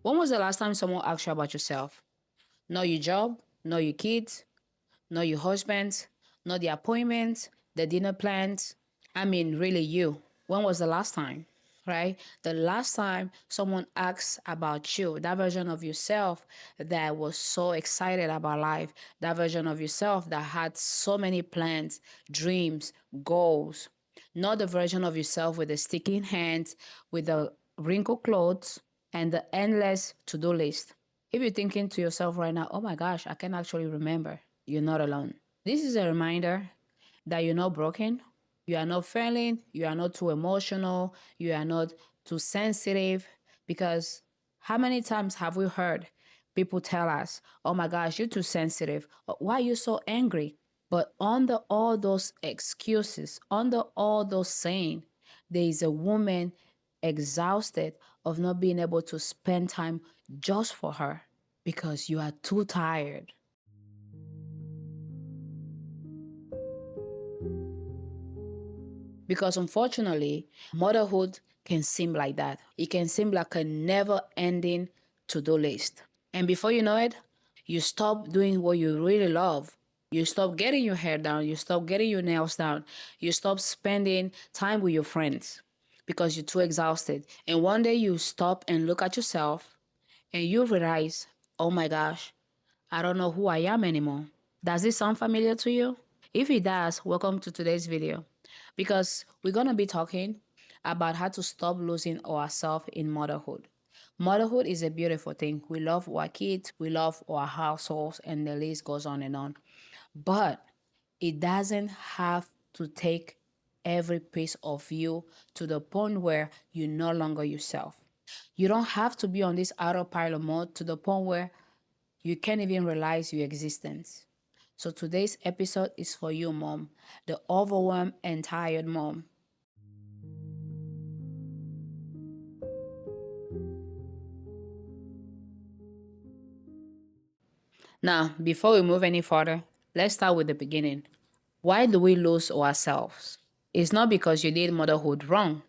When was the last time someone asked you about yourself? Not your job, not your kids, not your husband, not the appointments, the dinner plans. I mean, really you. When was the last time? Right? The last time someone asks about you, that version of yourself that was so excited about life, that version of yourself that had so many plans, dreams, goals, not the version of yourself with the sticky hands, with the wrinkled clothes, and the endless to do list. If you're thinking to yourself right now, oh my gosh, I can actually remember, you're not alone. This is a reminder that you're not broken, you are not failing, you are not too emotional, you are not too sensitive. Because how many times have we heard people tell us, oh my gosh, you're too sensitive, why are you so angry? But under all those excuses, under all those saying, there is a woman exhausted of not being able to spend time just for her because you are too tired. Because unfortunately, motherhood can seem like that. It can seem like a never ending to do list. And before you know it, you stop doing what you really love. You stop getting your hair down. You stop getting your nails down. You stop spending time with your friends because you're too exhausted. And one day you stop and look at yourself and you realize, oh my gosh, I don't know who I am anymore. Does this sound familiar to you? If it does, welcome to today's video because we're going to be talking about how to stop losing ourselves in motherhood. Motherhood is a beautiful thing. We love our kids, we love our households, and the list goes on and on. But it doesn't have to take every piece of you to the point where you're no longer yourself. You don't have to be on this autopilot mode to the point where you can't even realize your existence. So today's episode is for you, mom, the overwhelmed and tired mom. Now, before we move any further, let's start with the beginning. Why do we lose ourselves? It's not because you did motherhood wrong.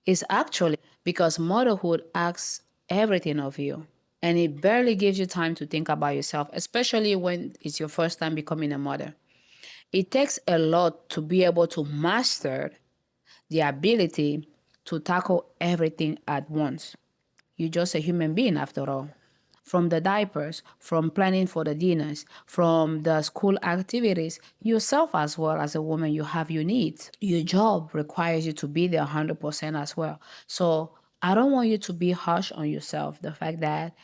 It's actually because motherhood asks everything of you. And it barely gives you time to think about yourself, especially when it's your first time becoming a mother. It takes a lot to be able to master the ability to tackle everything at once. You're just a human being after all. From the diapers, from planning for the dinners, from the school activities, yourself as well as a woman, you have your needs. Your job requires you to be there 100% as well. So I don't want you to be harsh on yourself. The fact that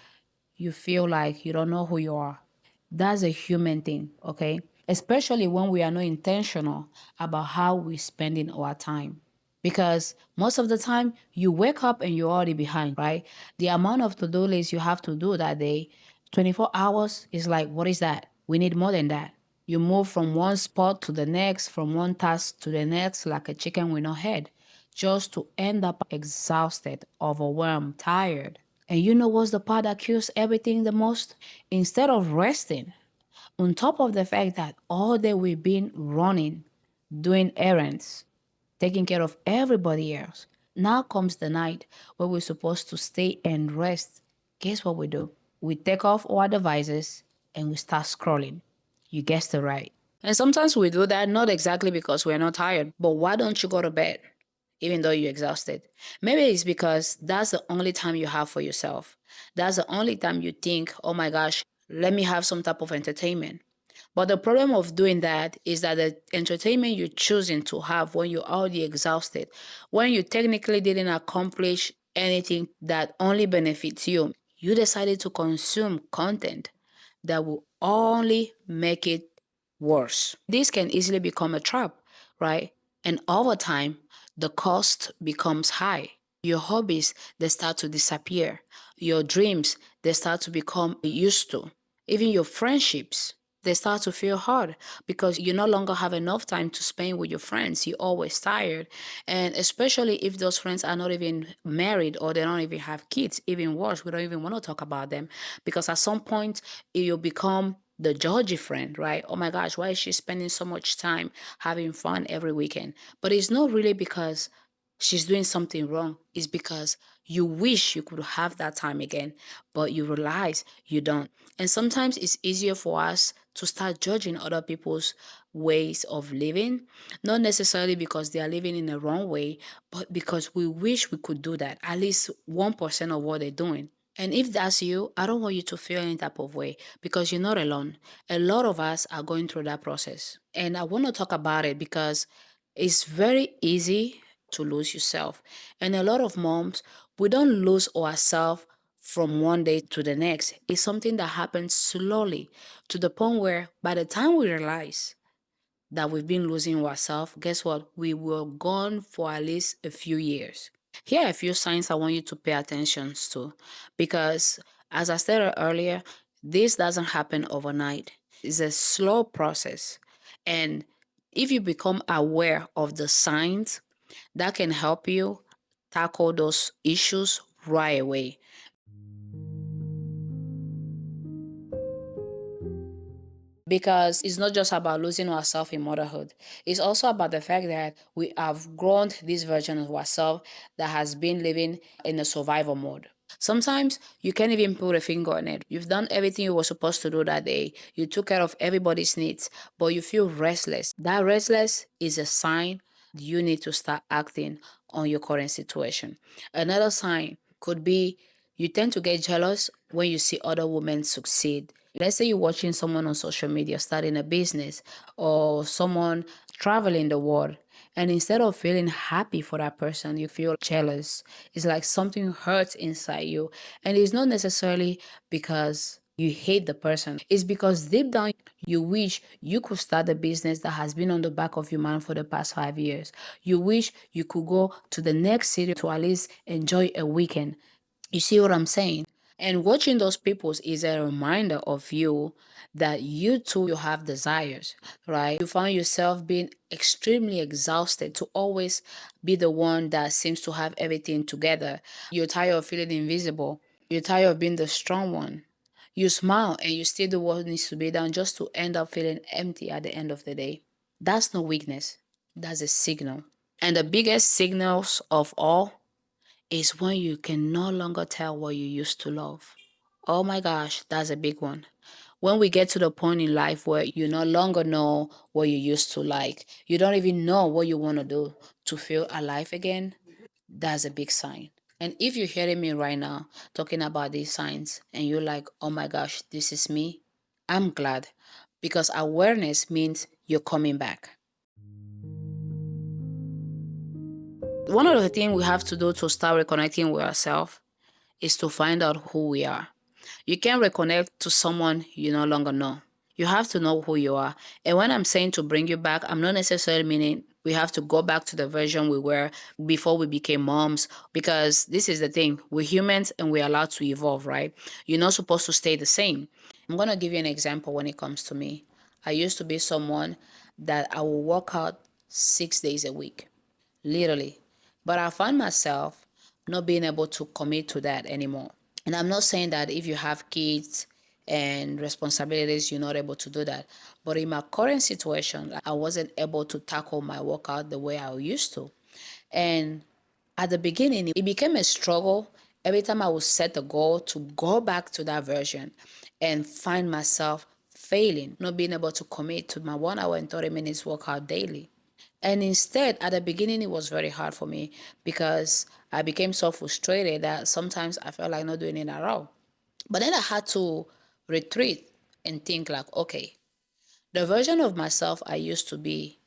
you feel like you don't know who you are. That's a human thing, okay? Especially when we are not intentional about how we're spending our time. Because most of the time, you wake up and you're already behind, right? The amount of to-do lists you have to do that day, 24 hours is like, what is that? We need more than that. You move from one spot to the next, from one task to the next, like a chicken with no head, just to end up exhausted, overwhelmed, tired. And you know what's the part that kills everything the most? Instead of resting, on top of the fact that all day we've been running, doing errands, taking care of everybody else, now comes the night where we're supposed to stay and rest. Guess what we do? We take off our devices and we start scrolling. You guessed it right. And sometimes we do that not exactly because we're not tired, but why don't you go to bed even though you're exhausted? Maybe it's because that's the only time you have for yourself. That's the only time you think, oh my gosh, let me have some type of entertainment. But the problem of doing that is that the entertainment you're choosing to have when you're already exhausted, when you technically didn't accomplish anything that only benefits you, you decided to consume content that will only make it worse. This can easily become a trap, right? And over time, the cost becomes high. Your hobbies, they start to disappear. Your dreams, they start to become used to. Even your friendships, they start to feel hard because you no longer have enough time to spend with your friends. You're always tired. And especially if those friends are not even married or they don't even have kids, even worse, we don't even want to talk about them because at some point you become the judgy friend, right? Oh my gosh, why is she spending so much time having fun every weekend? But it's not really because she's doing something wrong, is because you wish you could have that time again, but you realize you don't. And sometimes it's easier for us to start judging other people's ways of living, not necessarily because they are living in the wrong way, but because we wish we could do that, at least 1% of what they're doing. And if that's you, I don't want you to feel any type of way because you're not alone. A lot of us are going through that process. And I want to talk about it because it's very easy to lose yourself. And a lot of moms, we don't lose ourselves from one day to the next. It's something that happens slowly to the point where by the time we realize that we've been losing ourselves, guess what? We were gone for at least a few years. Here are a few signs I want you to pay attention to because, as I said earlier, this doesn't happen overnight. It's a slow process. And if you become aware of the signs, that can help you tackle those issues right away. Because it's not just about losing ourselves in motherhood. It's also about the fact that we have grown this version of ourselves that has been living in a survival mode. Sometimes you can't even put a finger on it. You've done everything you were supposed to do that day. You took care of everybody's needs, but you feel restless. That restless is a sign you need to start acting on your current situation. Another sign could be you tend to get jealous when you see other women succeed. Let's say you're watching someone on social media starting a business or someone traveling the world. And instead of feeling happy for that person, you feel jealous. It's like something hurts inside you. And it's not necessarily because you hate the person. It's because deep down you wish you could start a business that has been on the back of your mind for the past 5 years. You wish you could go to the next city to at least enjoy a weekend. You see what I'm saying? And watching those people is a reminder of you that you too you have desires, right? You find yourself being extremely exhausted to always be the one that seems to have everything together. You're tired of feeling invisible. You're tired of being the strong one. You smile and you still do what needs to be done just to end up feeling empty at the end of the day. That's no weakness. That's a signal. And the biggest signals of all is when you can no longer tell what you used to love. Oh my gosh, that's a big one. When we get to the point in life where you no longer know what you used to like, you don't even know what you want to do to feel alive again, that's a big sign. And if you're hearing me right now talking about these signs and you're like, oh my gosh, this is me, I'm glad because awareness means you're coming back. One of the things we have to do to start reconnecting with ourselves is to find out who we are. You can't reconnect to someone you no longer know. You have to know who you are. And when I'm saying to bring you back, I'm not necessarily meaning we have to go back to the version we were before we became moms, because this is the thing. We're humans and we're allowed to evolve, right? You're not supposed to stay the same. I'm going to give you an example when it comes to me. I used to be someone that I will work out 6 days a week, literally. But I find myself not being able to commit to that anymore. And I'm not saying that if you have kids and responsibilities, you're not able to do that. But in my current situation, I wasn't able to tackle my workout the way I used to. And at the beginning, it became a struggle every time I would set a goal to go back to that version and find myself failing, not being able to commit to my 1 hour and 30 minutes workout daily. And instead, at the beginning, it was very hard for me because I became so frustrated that sometimes I felt like not doing it at all. But then I had to retreat and think like, okay, the version of myself I used to be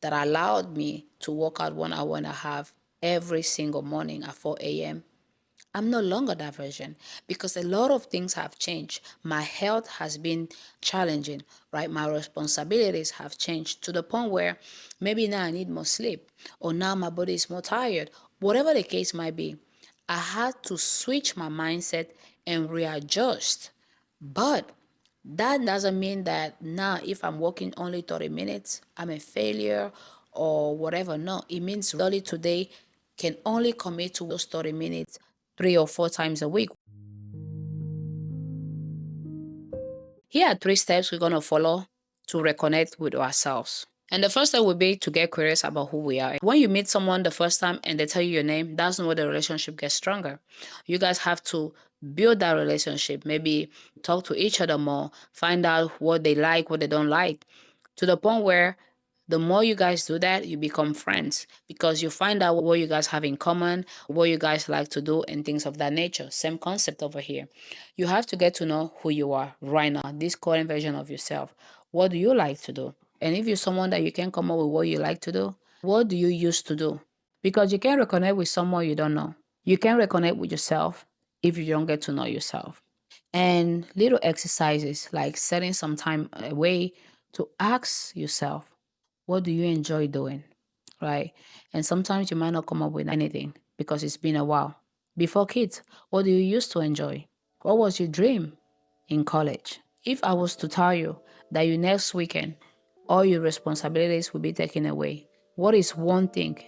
that allowed me to work out 1 hour and a half every single morning at 4 a.m. I'm no longer that version because a lot of things have changed. My health has been challenging, right? My responsibilities have changed to the point where maybe now I need more sleep or now my body is more tired. Whatever the case might be, I had to switch my mindset and readjust. But that doesn't mean that now if I'm working only 30 minutes, I'm a failure or whatever. No, it means really today can only commit to those 30 minutes 3 or 4 times a week. Here are 3 steps we're going to follow to reconnect with ourselves. And the first step would be to get curious about who we are. When you meet someone the first time and they tell you your name, that's not where the relationship gets stronger. You guys have to build that relationship, maybe talk to each other more, find out what they like, what they don't like, to the point where the more you guys do that, you become friends because you find out what you guys have in common, what you guys like to do, and things of that nature. Same concept over here. You have to get to know who you are right now, this current version of yourself. What do you like to do? And if you're someone that you can come up with what you like to do, what do you used to do? Because you can't reconnect with someone you don't know. You can't reconnect with yourself if you don't get to know yourself. And little exercises like setting some time away to ask yourself, what do you enjoy doing? Right? And sometimes you might not come up with anything because it's been a while. Before kids, what do you used to enjoy? What was your dream in college? If I was to tell you that your next weekend, all your responsibilities will be taken away, what is one thing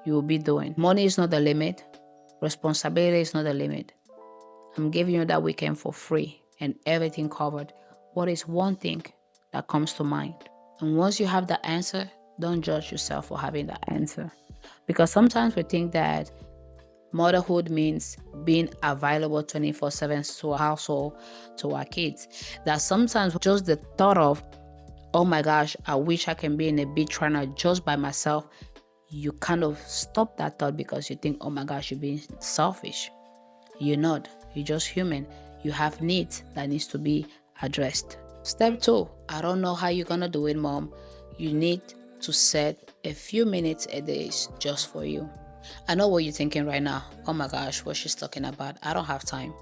you will be doing? Money is not the limit. Responsibility is not the limit. I'm giving you that weekend for free and everything covered. What is one thing that comes to mind? And once you have the answer, don't judge yourself for having that answer. Because sometimes we think that motherhood means being available 24/7 to our household, to our kids. That sometimes just the thought of, oh my gosh, I wish I can be in a beach right now just by myself, you kind of stop that thought because you think, oh my gosh, you're being selfish. You're not. You're just human. You have needs that needs to be addressed. Step 2, I don't know how you're going to do it, mom. You need to set a few minutes a day just for you. I know what you're thinking right now. Oh my gosh, what she's talking about. I don't have time.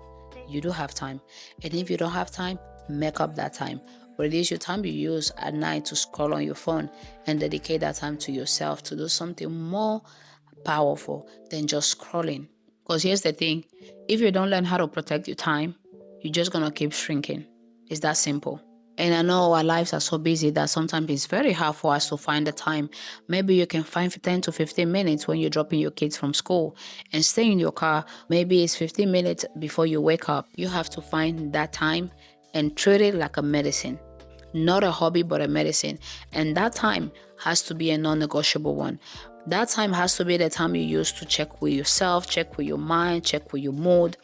You do have time. And if you don't have time, make up that time. Reduce your time you use at night to scroll on your phone and dedicate that time to yourself to do something more powerful than just scrolling. Because here's the thing, if you don't learn how to protect your time, you're just going to keep shrinking. It's that simple. And I know our lives are so busy that sometimes it's very hard for us to find the time. Maybe you can find 10 to 15 minutes when you're dropping your kids from school and stay in your car. Maybe it's 15 minutes before you wake up. You have to find that time and treat it like a medicine. Not a hobby, but a medicine. And that time has to be a non-negotiable one. That time has to be the time you use to check with yourself, check with your mind, check with your mood,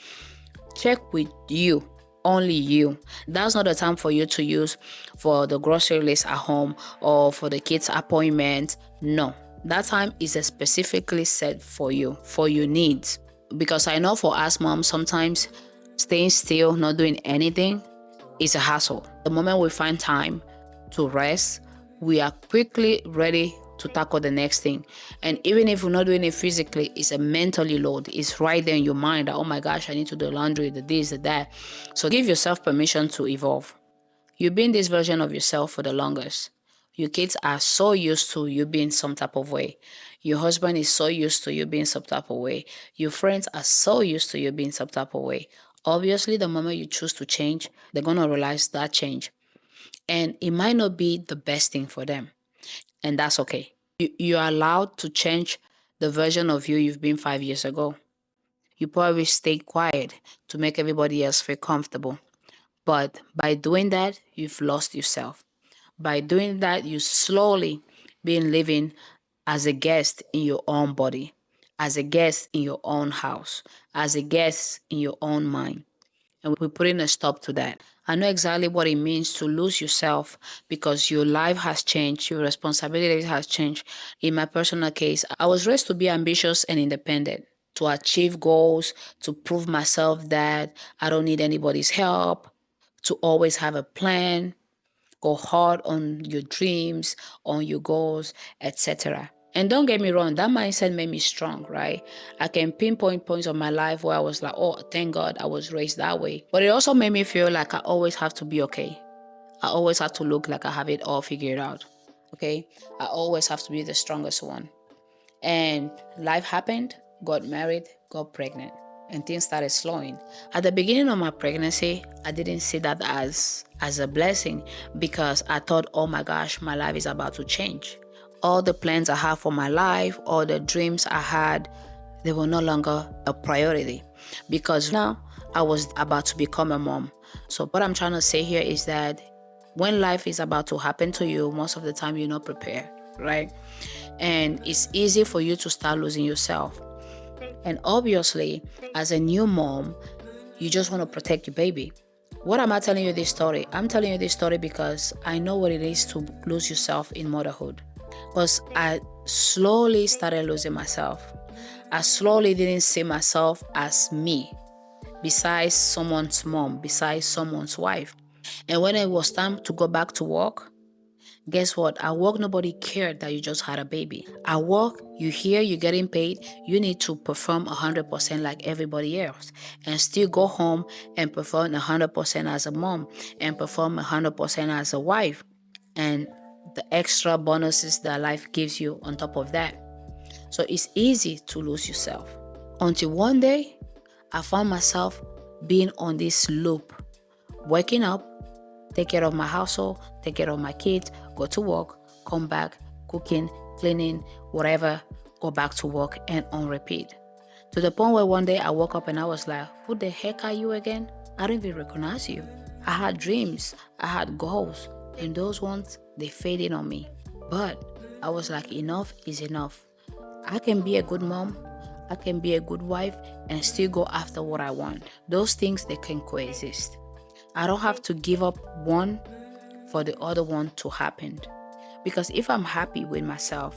check with you, only you. That's not the time for you to use for the grocery list at home or for the kids' appointment. No, that time is specifically set for you, for your needs. Because I know for us moms, sometimes staying still, not doing anything is a hassle. The moment we find time to rest, we are quickly ready to tackle the next thing. And even if we're not doing it physically, it's a mentally load. It's right there in your mind that, oh my gosh, I need to do laundry, the this, the that. So give yourself permission to evolve. You've been this version of yourself for the longest. Your kids are so used to you being some type of way. Your husband is so used to you being some type of way. Your friends are so used to you being some type of way. Obviously, the moment you choose to change, they're going to realize that change. And it might not be the best thing for them. And that's okay. You're allowed to change the version of you you've been 5 years ago. You probably stay quiet to make everybody else feel comfortable. But by doing that, you've lost yourself. By doing that, you slowly been living as a guest in your own body, as a guest in your own house, as a guest in your own mind. And we're putting a stop to that. I know exactly what it means to lose yourself because your life has changed, your responsibilities has changed. In my personal case, I was raised to be ambitious and independent, to achieve goals, to prove myself that I don't need anybody's help, to always have a plan, go hard on your dreams, on your goals, etc. And don't get me wrong, that mindset made me strong, right? I can pinpoint points of my life where I was like, oh, thank God I was raised that way. But it also made me feel like I always have to be okay. I always have to look like I have it all figured out, okay? I always have to be the strongest one. And life happened, got married, got pregnant, and things started slowing. At the beginning of my pregnancy, I didn't see that as a blessing because I thought, oh my gosh, my life is about to change. All the plans I had for my life, all the dreams I had, they were no longer a priority because now I was about to become a mom. So what I'm trying to say here is that When life is about to happen to you, most of the time you're not prepared, right? And it's easy for you to start losing yourself. And obviously, as a new mom, you just want to protect your baby. What am I telling you this story? I'm telling you this story because I know what it is to lose yourself in motherhood. Because I slowly started losing myself. I slowly didn't see myself as me, besides someone's mom, besides someone's wife. And when it was time to go back to work, guess what? At work, nobody cared that you just had a baby. At work, you hear you're getting paid, you need to perform 100% like everybody else and still go home and perform 100% as a mom and perform 100% as a wife and the extra bonuses that life gives you on top of that. So it's easy to lose yourself. Until one day, I found myself being on this loop, waking up, take care of my household, take care of my kids, go to work, come back, cooking, cleaning, whatever, go back to work and on repeat. To the point where one day I woke up and I was like, who the heck are you again? I don't even recognize you. I had dreams, I had goals, and those ones, they faded on me. But I was like, enough is enough. I can be a good mom, I can be a good wife, and still go after what I want. Those things, they can coexist. I don't have to give up one for the other one to happen. Because if I'm happy with myself,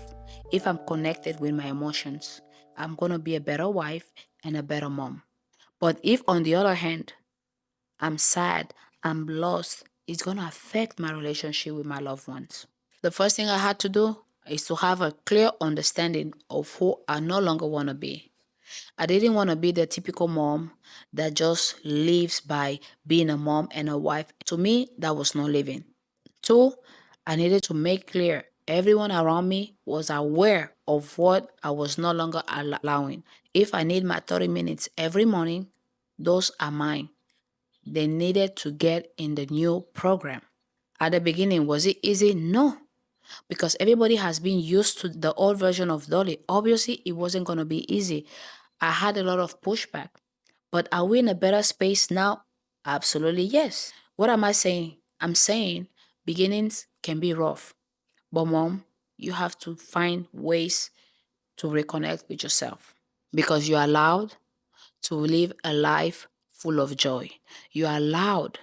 if I'm connected with my emotions, I'm going to be a better wife and a better mom. But if, on the other hand, I'm sad, I'm lost, it's going to affect my relationship with my loved ones. The first thing I had to do is to have a clear understanding of who I no longer want to be. I didn't want to be the typical mom that just lives by being a mom and a wife. To me, that was not living. Two, I needed to make clear everyone around me was aware of what I was no longer allowing. If I need my 30 minutes every morning, those are mine. They needed to get in the new program. At the beginning, was it easy? No, because everybody has been used to the old version of Dolly. Obviously, it wasn't going to be easy. I had a lot of pushback. But are we in a better space now? Absolutely, yes. What am I saying? I'm saying beginnings can be rough. But, mom, you have to find ways to reconnect with yourself because you're allowed to live a life full of joy. You're allowed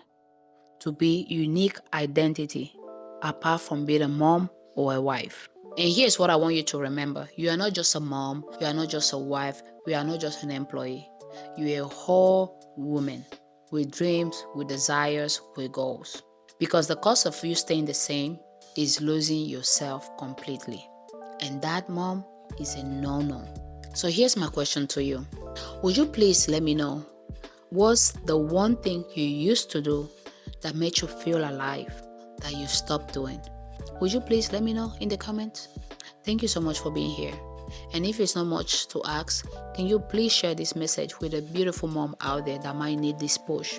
to be unique identity apart from being a mom or a wife. And here's what I want you to remember. You are not just a mom, you are not just a wife, you are not just an employee. You are a whole woman with dreams, with desires, with goals. Because the cost of you staying the same is losing yourself completely. And that, mom, is a no-no. So here's my question to you. Would you please let me know, what's the one thing you used to do that made you feel alive that you stopped doing? Would you please let me know in the comments? Thank you so much for being here. And if it's not much to ask, can you please share this message with a beautiful mom out there that might need this push,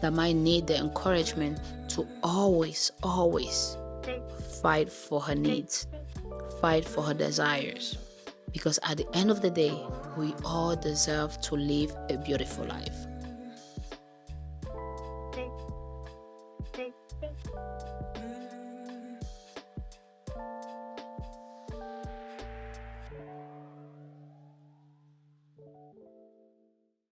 that might need the encouragement to always, always fight for her needs, fight for her desires. Because at the end of the day, we all deserve to live a beautiful life.